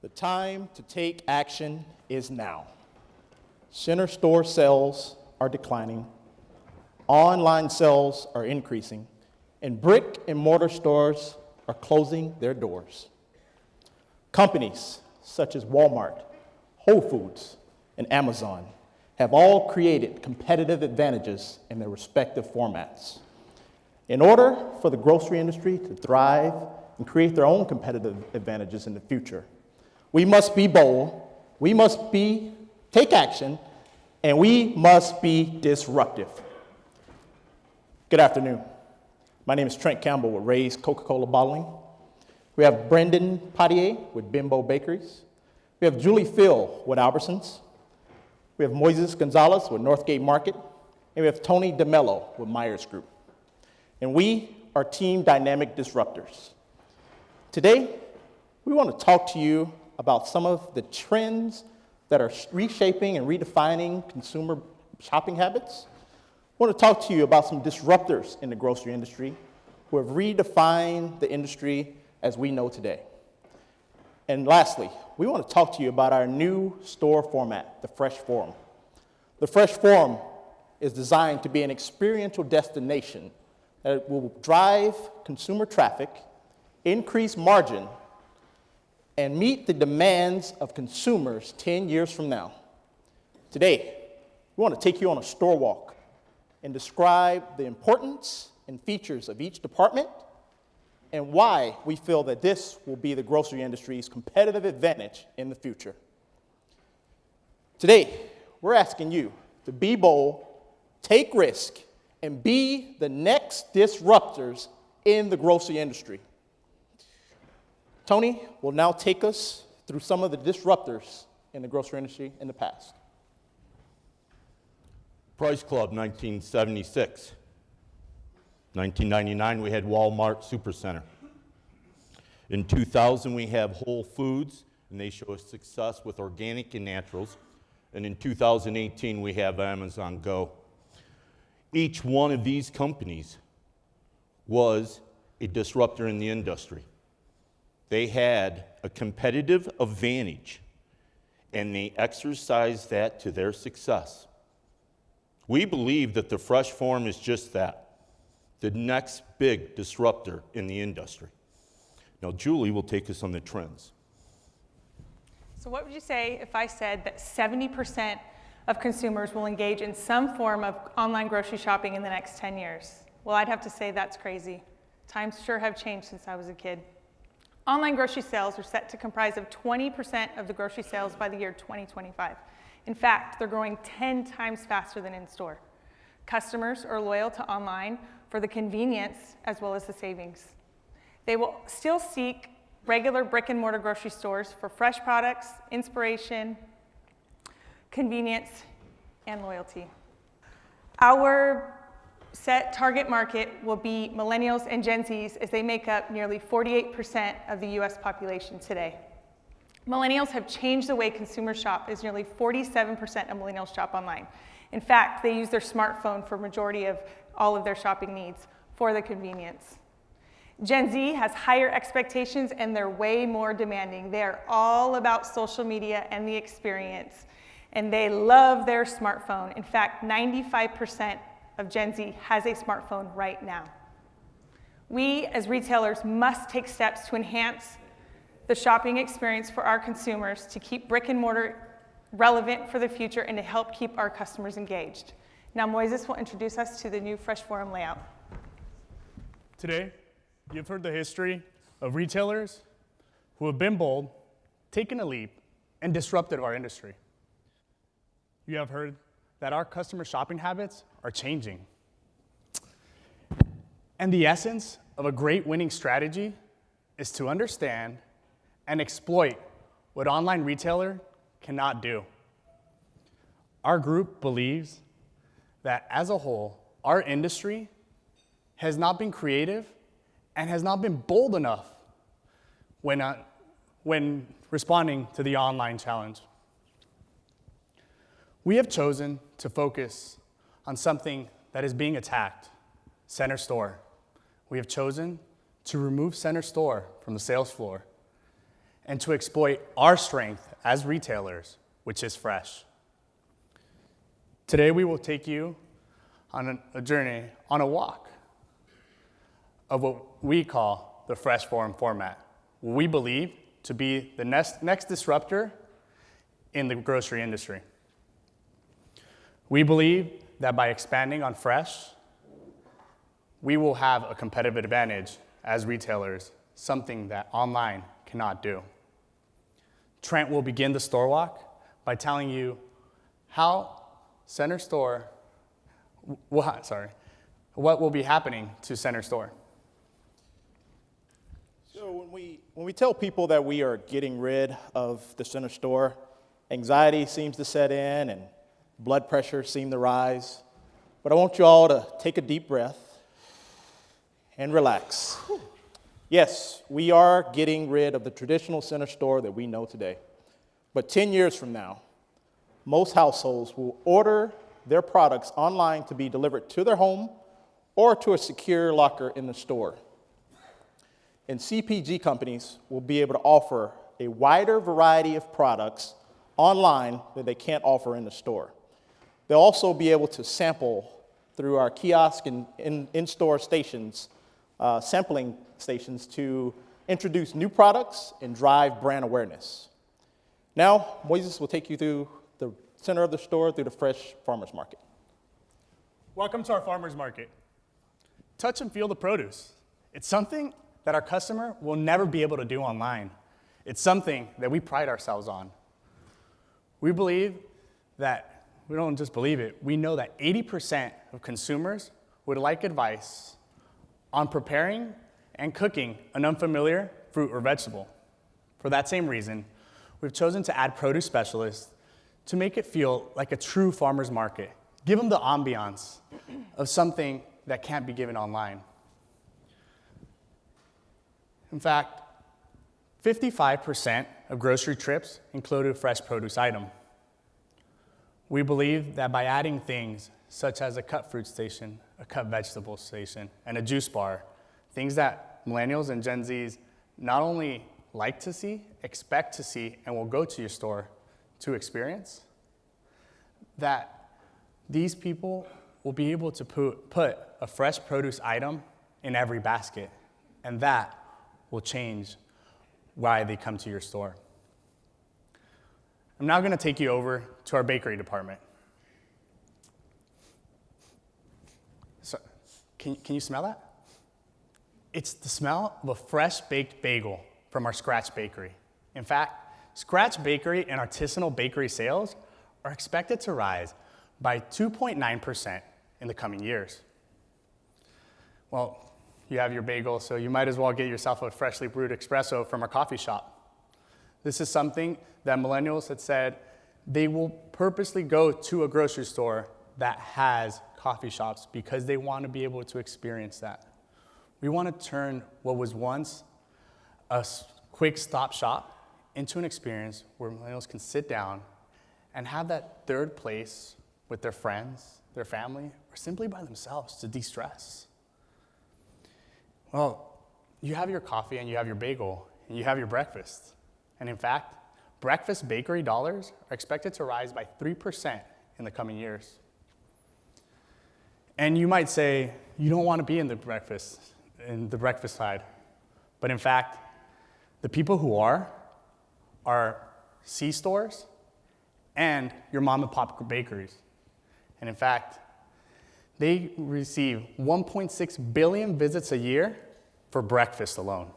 The time to take action is now. Center store sales are declining, online sales are increasing, and brick and mortar stores are closing their doors. Companies such as Walmart, Whole Foods, and Amazon have all created competitive advantages in their respective formats. In order for the grocery industry to thrive and create their own competitive advantages in the future, we must be bold, we must take action, and we must be disruptive. Good afternoon. My name is Trent Campbell with Ray's Coca-Cola Bottling. We have Brendan Potier with Bimbo Bakeries. We have Julie Phil with Albertsons. We have Moises Gonzalez with Northgate Market. And we have Tony DeMello with Myers Group. And we are Team Dynamic Disruptors. Today, we want to talk to you about some of the trends that are reshaping and redefining consumer shopping habits. I want to talk to you about some disruptors in the grocery industry who have redefined the industry as we know today. And lastly, we want to talk to you about our new store format, the Fresh Forum. The Fresh Forum is designed to be an experiential destination that will drive consumer traffic, increase margin, and meet the demands of consumers 10 years from now. Today, we want to take you on a store walk and describe the importance and features of each department and why we feel that this will be the grocery industry's competitive advantage in the future. Today, we're asking you to be bold, take risk, and be the next disruptors in the grocery industry. Tony will now take us through some of the disruptors in the grocery industry in the past. Price Club, 1976. 1999, we had Walmart Supercenter. In 2000, we have Whole Foods, and they show us success with organic and naturals. And in 2018, we have Amazon Go. Each one of these companies was a disruptor in the industry. They had a competitive advantage, and they exercised that to their success. We believe that the Fresh Forum is just that, the next big disruptor in the industry. Now, Julie will take us on the trends. So what would you say if I said that 70% of consumers will engage in some form of online grocery shopping in the next 10 years? Well, I'd have to say that's crazy. Times sure have changed since I was a kid. Online grocery sales are set to comprise of 20% of the grocery sales by the year 2025. In fact, they're growing 10 times faster than in-store. Customers are loyal to online for the convenience as well as the savings. They will still seek regular brick and mortar grocery stores for fresh products, inspiration, convenience, and loyalty. Our set target market will be millennials and Gen Zs as they make up nearly 48% of the US population today. Millennials have changed the way consumers shop as nearly 47% of millennials shop online. In fact, they use their smartphone for majority of all of their shopping needs for the convenience. Gen Z has higher expectations and they're way more demanding. They are all about social media and the experience, and they love their smartphone. In fact, 95% of Gen Z has a smartphone right now. We, as retailers, must take steps to enhance the shopping experience for our consumers to keep brick and mortar relevant for the future and to help keep our customers engaged. Now, Moises will introduce us to the new Fresh Forum layout. Today, you've heard the history of retailers who have been bold, taken a leap, and disrupted our industry. You have heard that our customer shopping habits are changing. And the essence of a great winning strategy is to understand and exploit what online retailer cannot do. Our group believes that as a whole, our industry has not been creative and has not been bold enough when responding to the online challenge. We have chosen to focus on something that is being attacked, center store. We have chosen to remove center store from the sales floor and to exploit our strength as retailers, which is fresh. Today, we will take you on a journey, on a walk of what we call the Fresh Forum format, what we believe to be the next disruptor in the grocery industry. We believe that by expanding on fresh, we will have a competitive advantage as retailers, something that what cannot do. Trent will begin the store walk by telling you how Center Store, what will be happening to Center Store. So when we tell people that we are getting rid of the Center Store, anxiety seems to set in and blood pressure seems to rise. But I want you all to take a deep breath and relax. Yes, we are getting rid of the traditional Center Store that we know today. But 10 years from now, most households will order their products online to be delivered to their home or to a secure locker in the store. And CPG companies will be able to offer a wider variety of products online that they can't offer in the store. They'll also be able to sample through our kiosk and in-store stations, sampling stations to introduce new products and drive brand awareness. Now, Moises will take you through the center of the store through the fresh farmers market. Welcome to our farmers market. Touch and feel the produce. It's something that our customer will never be able to do online. It's something that we pride ourselves on. We believe that, we don't just believe it, we know that 80% of consumers would like advice on preparing and cooking an unfamiliar fruit or vegetable. For that same reason, we've chosen to add produce specialists to make it feel like a true farmer's market. Give them the ambiance of something that can't be given online. In fact, 55% of grocery trips include a fresh produce item. We believe that by adding things such as a cut fruit station, a cut vegetable station, and a juice bar, things that millennials and Gen Zs not only like to see, expect to see, and will go to your store to experience, that these people will be able to put a fresh produce item in every basket, and that will change why they come to your store. I'm now going to take you over to our bakery department. So, can you smell that? It's the smell of a fresh baked bagel from our Scratch Bakery. In fact, Scratch Bakery and artisanal bakery sales are expected to rise by 2.9% in the coming years. Well, you have your bagel, so you might as well get yourself a freshly brewed espresso from our coffee shop. This is something that millennials had said they will purposely go to a grocery store that has coffee shops because they want to be able to experience that. We want to turn what was once a quick stop shop into an experience where millennials can sit down and have that third place with their friends, their family, or simply by themselves to de-stress. Well, you have your coffee and you have your bagel and you have your breakfast. And in fact, breakfast bakery dollars are expected to rise by 3% in the coming years. And you might say, you don't want to be in the breakfast side. But in fact, the people who are C-stores and your mom and pop bakeries. And in fact, they receive 1.6 billion visits a year for breakfast alone.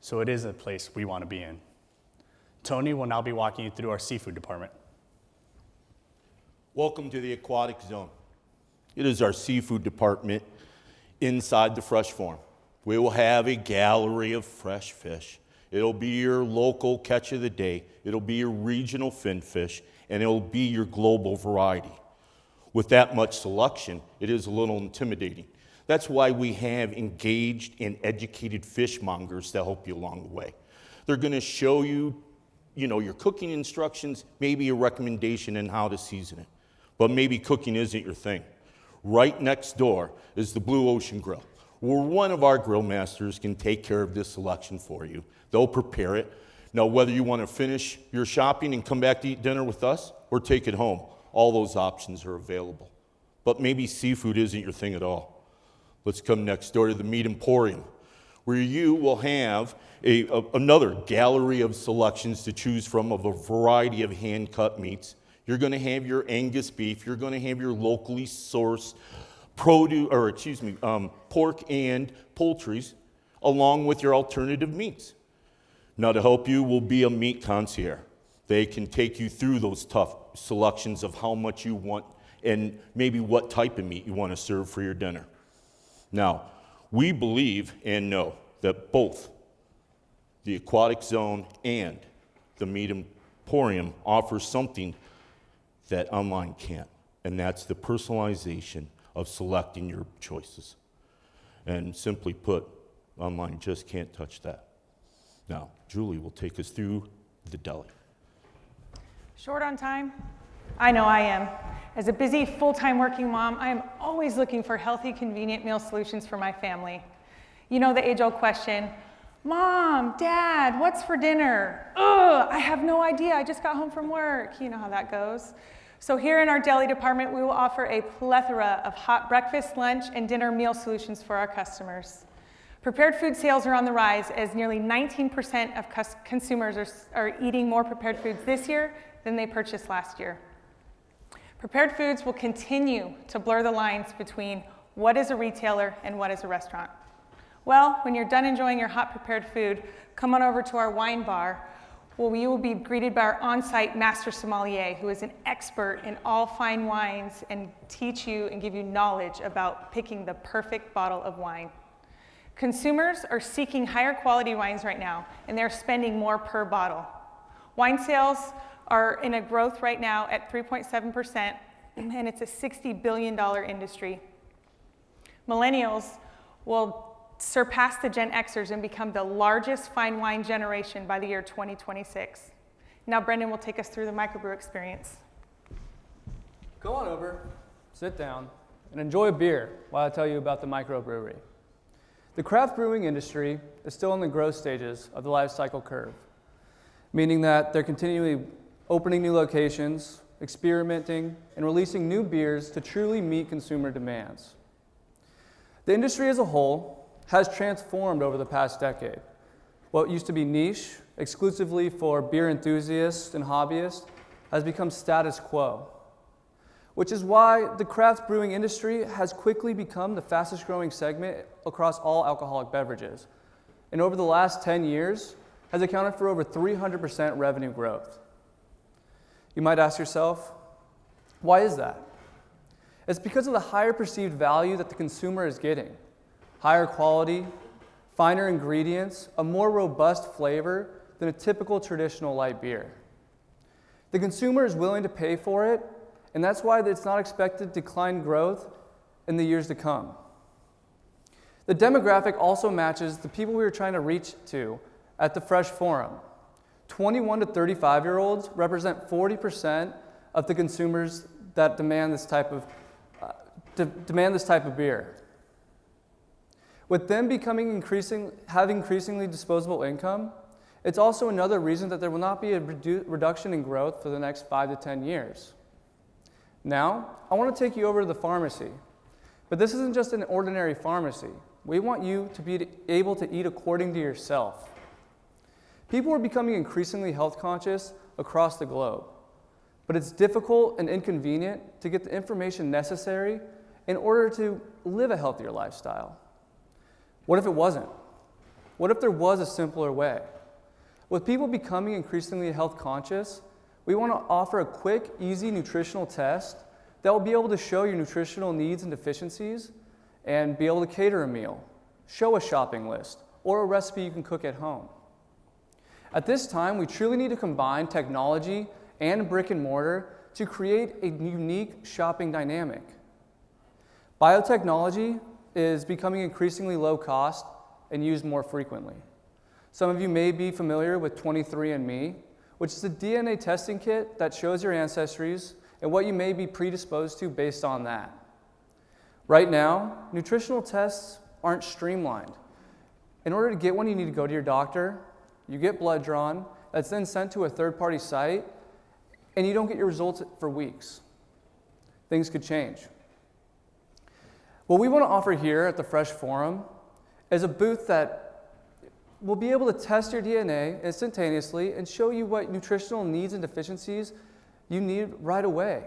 So it is a place we want to be in. Tony will now be walking you through our seafood department. Welcome to the aquatic zone. It is our seafood department inside the fresh farm. We will have a gallery of fresh fish. It'll be your local catch of the day. It'll be your regional fin fish, and it'll be your global variety. With that much selection, it is a little intimidating. That's why we have engaged and educated fishmongers to help you along the way. They're going to show you, your cooking instructions, maybe a recommendation on how to season it. But maybe cooking isn't your thing. Right next door is the Blue Ocean Grill, where one of our grill masters can take care of this selection for you. They'll prepare it. Now, whether you want to finish your shopping and come back to eat dinner with us or take it home, all those options are available. But maybe seafood isn't your thing at all. Let's come next door to the Meat Emporium, where you will have another gallery of selections to choose from of a variety of hand-cut meats. You're going to have your Angus beef. You're going to have your locally sourced pork and poultries, along with your alternative meats. Now, to help you will be a meat concierge. They can take you through those tough selections of how much you want and maybe what type of meat you want to serve for your dinner. Now, we believe and know that both the Aquatic Zone and the Meat Emporium offer something that online can't, and that's the personalization of selecting your choices. And simply put, online just can't touch that. Now, Julie will take us through the deli. Short on time? I know I am. As a busy full-time working mom, I am always looking for healthy, convenient meal solutions for my family. You know the age-old question, Mom, Dad, what's for dinner? Ugh, I have no idea, I just got home from work. You know how that goes. So here in our deli department, we will offer a plethora of hot breakfast, lunch, and dinner meal solutions for our customers. Prepared food sales are on the rise as nearly 19% of consumers are eating more prepared foods this year than they purchased last year. Prepared foods will continue to blur the lines between what is a retailer and what is a restaurant. Well, when you're done enjoying your hot prepared food, come on over to our wine bar, where you will be greeted by our on-site master sommelier, who is an expert in all fine wines and teach you and give you knowledge about picking the perfect bottle of wine. Consumers are seeking higher quality wines right now, and they're spending more per bottle. Wine sales are in a growth right now at 3.7%, and it's a $60 billion industry. Millennials will surpass the Gen Xers and become the largest fine wine generation by the year 2026. Now Brendan will take us through the microbrew experience. Go on over, sit down, and enjoy a beer while I tell you about the microbrewery. The craft brewing industry is still in the growth stages of the life cycle curve, meaning that they're continually opening new locations, experimenting, and releasing new beers to truly meet consumer demands. The industry as a whole has transformed over the past decade. What used to be niche, exclusively for beer enthusiasts and hobbyists, has become status quo, which is why the craft brewing industry has quickly become the fastest growing segment across all alcoholic beverages. And over the last 10 years, has accounted for over 300% revenue growth. You might ask yourself, why is that? It's because of the higher perceived value that the consumer is getting. Higher quality, finer ingredients, a more robust flavor than a typical traditional light beer. The consumer is willing to pay for it, and that's why it's not expected to decline growth in the years to come. The demographic also matches the people we were trying to reach to at the Fresh Forum. 21 to 35-year-olds represent 40% of the consumers that demand this type of beer. With them having increasingly disposable income, it's also another reason that there will not be a reduction in growth for the next 5 to 10 years. Now, I want to take you over to the pharmacy. But this isn't just an ordinary pharmacy. We want you to be able to eat according to yourself. People are becoming increasingly health conscious across the globe. But it's difficult and inconvenient to get the information necessary in order to live a healthier lifestyle. What if it wasn't? What if there was a simpler way? With people becoming increasingly health conscious, we want to offer a quick, easy nutritional test that will be able to show your nutritional needs and deficiencies and be able to cater a meal, show a shopping list, or a recipe you can cook at home. At this time, we truly need to combine technology and brick and mortar to create a unique shopping dynamic. Biotechnology is becoming increasingly low cost and used more frequently. Some of you may be familiar with 23andMe, which is a DNA testing kit that shows your ancestries and what you may be predisposed to based on that. Right now, nutritional tests aren't streamlined. In order to get one, you need to go to your doctor, you get blood drawn, that's then sent to a third-party site, and you don't get your results for weeks. Things could change. What we want to offer here at the Fresh Forum is a booth that will be able to test your DNA instantaneously and show you what nutritional needs and deficiencies you need right away.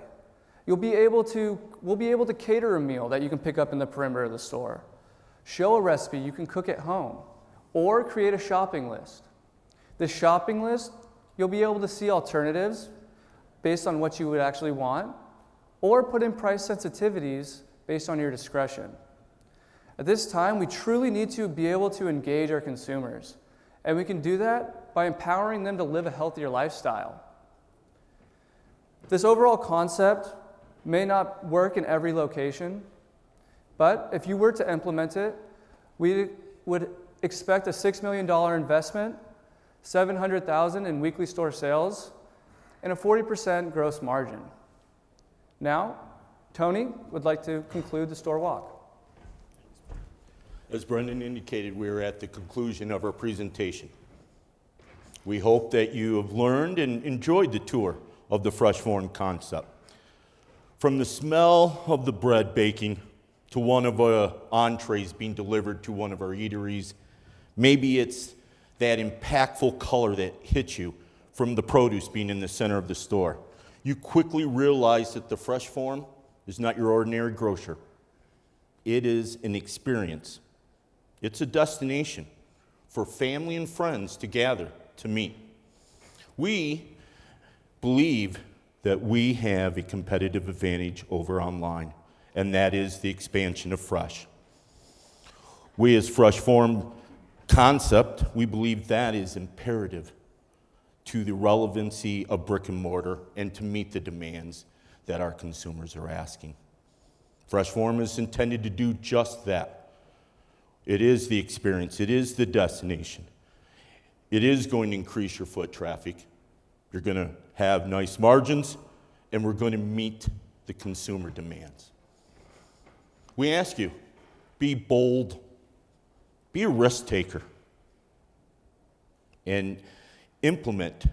We'll be able to cater a meal that you can pick up in the perimeter of the store, show a recipe you can cook at home, or create a shopping list. This shopping list, you'll be able to see alternatives based on what you would actually want, or put in price sensitivities based on your discretion. At this time, we truly need to be able to engage our consumers, and we can do that by empowering them to live a healthier lifestyle. This overall concept may not work in every location, but if you were to implement it, we would expect a $6 million investment, $700,000 in weekly store sales, and a 40% gross margin. Now, Tony would like to conclude the store walk. As Brendan indicated, we are at the conclusion of our presentation. We hope that you have learned and enjoyed the tour of the Fresh Forum concept. From the smell of the bread baking to one of our entrees being delivered to one of our eateries, maybe it's that impactful color that hits you from the produce being in the center of the store. You quickly realize that the Fresh Forum is not your ordinary grocer. It is an experience. It's a destination for family and friends to gather, to meet. We believe that we have a competitive advantage over online, and that is the expansion of Fresh. We as Fresh Forum concept, we believe that is imperative to the relevancy of brick and mortar and to meet the demands that our consumers are asking. Fresh Forum is intended to do just that. It is the experience. It is the destination. It is going to increase your foot traffic. You're going to have nice margins, and we're going to meet the consumer demands. We ask you, be bold, be a risk taker, and implement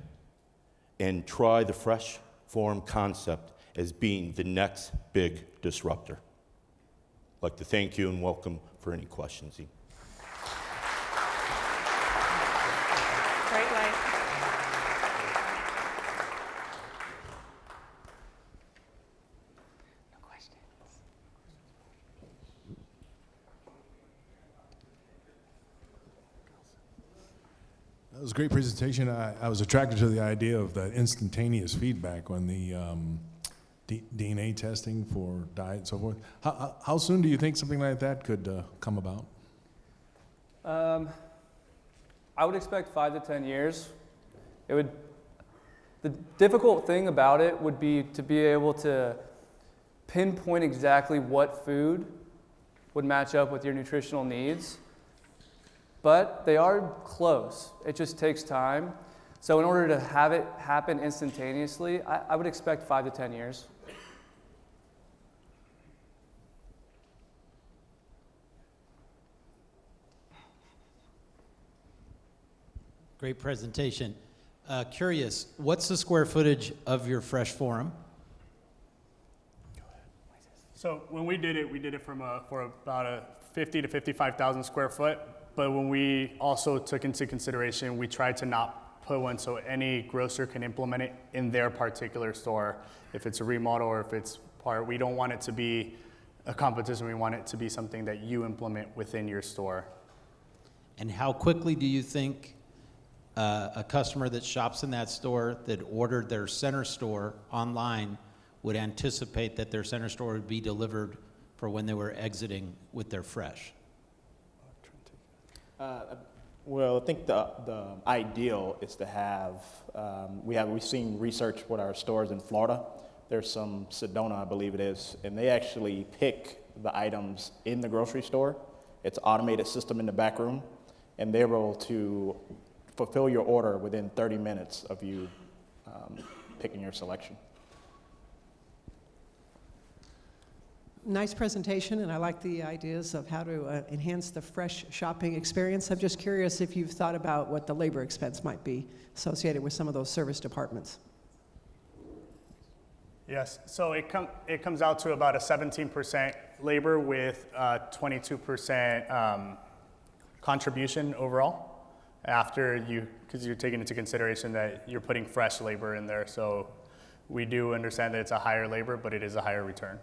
and try the Fresh Forum concept as being the next big disruptor. I'd like to thank you and welcome for any questions. Great light. No questions. That was a great presentation. I was attracted to the idea of that instantaneous feedback on the DNA testing for diet and so forth. How soon do you think something like that could come about? I would expect 5 to 10 years. The difficult thing about it would be to be able to pinpoint exactly what food would match up with your nutritional needs. But they are close. It just takes time. So in order to have it happen instantaneously, I would expect 5 to 10 years. Great presentation. Curious, what's the square footage of your Fresh Forum? So when we did it for about a 50 to 55,000 square foot. But when we also took into consideration, we tried to not put one so any grocer can implement it in their particular store. If it's a remodel or if it's part, we don't want it to be a competition. We want it to be something that you implement within your store. And how quickly do you think a customer that shops in that store that ordered their center store online would anticipate that their center store would be delivered for when they were exiting with their Fresh? Well, I think the ideal is to have, we've seen research with our stores in Florida. There's some Sedona, I believe it is, and they actually pick the items in the grocery store. It's an automated system in the back room, and they're able to fulfill your order within 30 minutes of you picking your selection. Nice presentation, and I like the ideas of how to enhance the fresh shopping experience. I'm just curious if you've thought about what the labor expense might be associated with some of those service departments. Yes, so it comes out to about a 17% labor with 22% contribution overall after because you're taking into consideration that you're putting fresh labor in there. So we do understand that it's a higher labor, but it is a higher return.